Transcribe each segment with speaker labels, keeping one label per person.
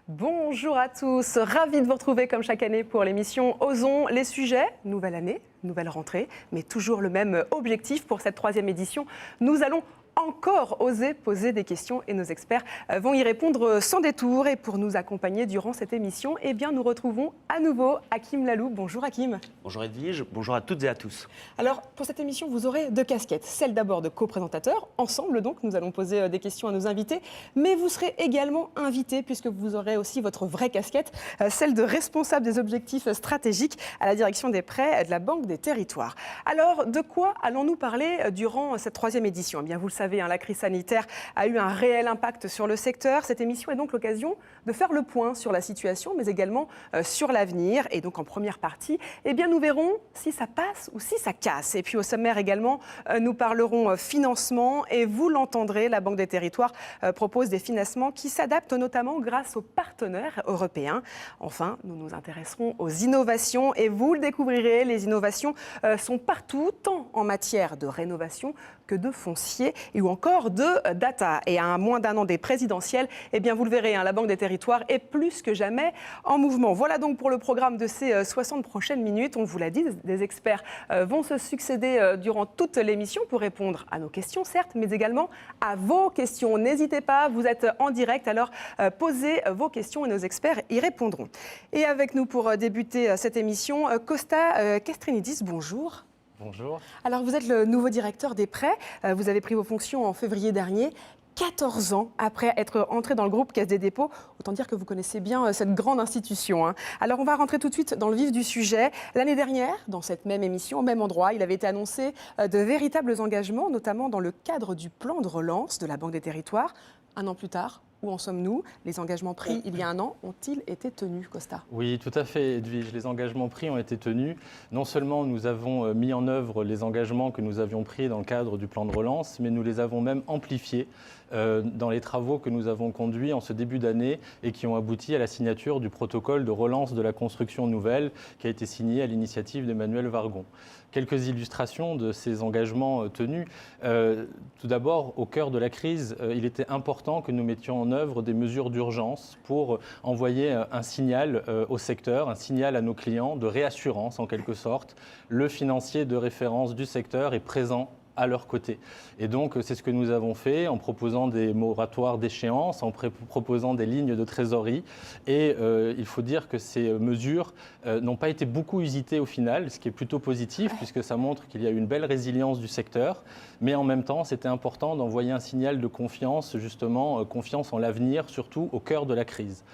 Speaker 1: Bonjour à tous, ravi de vous retrouver comme chaque année pour l'émission Osons les sujets. Nouvelle année, nouvelle rentrée, mais toujours le même objectif pour cette troisième édition. Nous allons encore oser poser des questions et nos experts vont y répondre sans détour. Et pour nous accompagner durant cette émission, eh bien, nous retrouvons à nouveau Hakim Lalou. Bonjour Hakim.
Speaker 2: Bonjour Edwige, bonjour à toutes et à tous.
Speaker 1: Alors pour cette émission, vous aurez deux casquettes. Celle d'abord de co-présentateur. Ensemble donc, nous allons poser des questions à nos invités. Mais vous serez également invité puisque vous aurez aussi votre vraie casquette, celle de responsable des objectifs stratégiques à la direction des prêts de la Banque des Territoires. Alors de quoi allons-nous parler durant cette troisième édition ? Eh bien, vous le savez, la crise sanitaire a eu un réel impact sur le secteur. Cette émission est donc l'occasion de faire le point sur la situation, mais également sur l'avenir. Et donc en première partie, eh bien, nous verrons si ça passe ou si ça casse. Et puis au sommaire également, nous parlerons financement. Et vous l'entendrez, la Banque des Territoires propose des financements qui s'adaptent notamment grâce aux partenaires européens. Enfin, nous nous intéresserons aux innovations. Et vous le découvrirez, les innovations sont partout, tant en matière de rénovation que de foncier ou encore de data. Et à moins d'un an des présidentielles, eh bien vous le verrez, la Banque des Territoires est plus que jamais en mouvement. Voilà donc pour le programme de ces 60 prochaines minutes. On vous l'a dit, des experts vont se succéder durant toute l'émission pour répondre à nos questions, certes, mais également à vos questions. N'hésitez pas, vous êtes en direct, alors posez vos questions et nos experts y répondront. Et avec nous pour débuter cette émission, Costa Castrinidis, bonjour.
Speaker 3: Bonjour.
Speaker 1: Alors, vous êtes le nouveau directeur des prêts. Vous avez pris vos fonctions en février dernier. 14 ans après être entré dans le groupe Caisse des dépôts. Autant dire que vous connaissez bien cette grande institution. Alors, on va rentrer tout de suite dans le vif du sujet. L'année dernière, dans cette même émission, au même endroit, il avait été annoncé de véritables engagements, notamment dans le cadre du plan de relance de la Banque des Territoires. Un an plus tard, où en sommes-nous ? Les engagements pris il y a un an ont-ils été tenus, Costa ?
Speaker 3: Oui, tout à fait, Edwige. Les engagements pris ont été tenus. Non seulement nous avons mis en œuvre les engagements que nous avions pris dans le cadre du plan de relance, mais nous les avons même amplifiés dans les travaux que nous avons conduits en ce début d'année et qui ont abouti à la signature du protocole de relance de la construction nouvelle qui a été signé à l'initiative d'Emmanuel Vargon. Quelques illustrations de ces engagements tenus. Tout d'abord, au cœur de la crise, il était important que nous mettions en œuvre des mesures d'urgence pour envoyer un signal au secteur, un signal à nos clients de réassurance en quelque sorte. Le financier de référence du secteur est présent à leur côté. Et donc, c'est ce que nous avons fait en proposant des moratoires d'échéance, en proposant des lignes de trésorerie. Et il faut dire que ces mesures n'ont pas été beaucoup usitées au final, ce qui est plutôt positif, puisque ça montre qu'il y a eu une belle résilience du secteur. Mais en même temps, c'était important d'envoyer un signal de confiance, justement, confiance en l'avenir, surtout au cœur de la crise.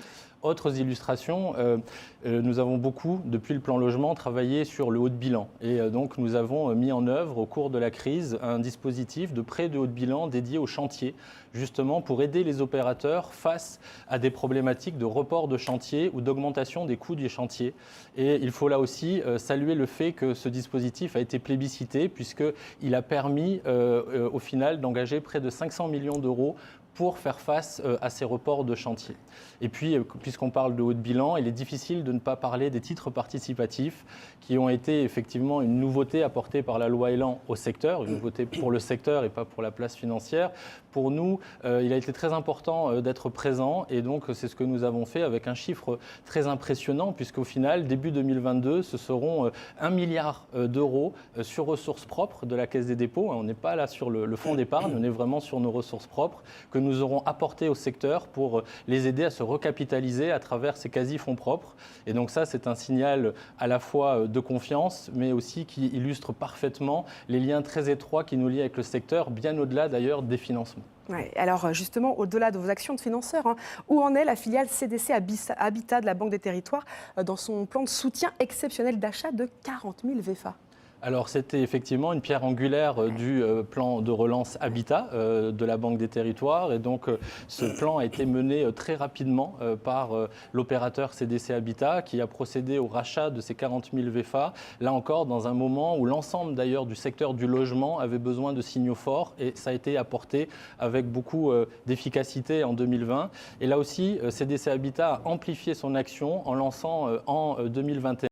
Speaker 3: Autres illustrations, nous avons beaucoup, depuis le plan logement, travaillé sur le haut de bilan. Et donc, nous avons mis en œuvre, au cours de la crise, un dispositif de prêt de haut de bilan dédié aux chantiers, justement pour aider les opérateurs face à des problématiques de report de chantier ou d'augmentation des coûts du chantier. Et il faut là aussi saluer le fait que ce dispositif a été plébiscité, puisqu'il a permis, au final, d'engager près de 500 millions d'euros pour faire face à ces reports de chantier. Et puis, puisqu'on parle de haut de bilan, il est difficile de ne pas parler des titres participatifs qui ont été effectivement une nouveauté apportée par la loi Elan au secteur, une nouveauté pour le secteur et pas pour la place financière. Pour nous, il a été très important d'être présent et donc c'est ce que nous avons fait avec un chiffre très impressionnant puisqu'au final, début 2022, ce seront 1 milliard d'euros sur ressources propres de la Caisse des dépôts. On n'est pas là sur le fonds d'épargne, on est vraiment sur nos ressources propres que nous aurons apportées au secteur pour les aider à se recapitaliser à travers ces quasi-fonds propres. Et donc ça, c'est un signal à la fois de confiance, mais aussi qui illustre parfaitement les liens très étroits qui nous lient avec le secteur, bien au-delà d'ailleurs des financements.
Speaker 1: Ouais, alors justement, au-delà de vos actions de financeurs, où en est la filiale CDC Habitat de la Banque des Territoires dans son plan de soutien exceptionnel d'achat de 40 000 VFA ?
Speaker 3: Alors, c'était effectivement une pierre angulaire du plan de relance Habitat de la Banque des Territoires. Et donc, ce plan a été mené très rapidement par l'opérateur CDC Habitat qui a procédé au rachat de ces 40 000 VFA. Là encore, dans un moment où l'ensemble d'ailleurs du secteur du logement avait besoin de signaux forts. Et ça a été apporté avec beaucoup d'efficacité en 2020. Et là aussi, CDC Habitat a amplifié son action en lançant en 2021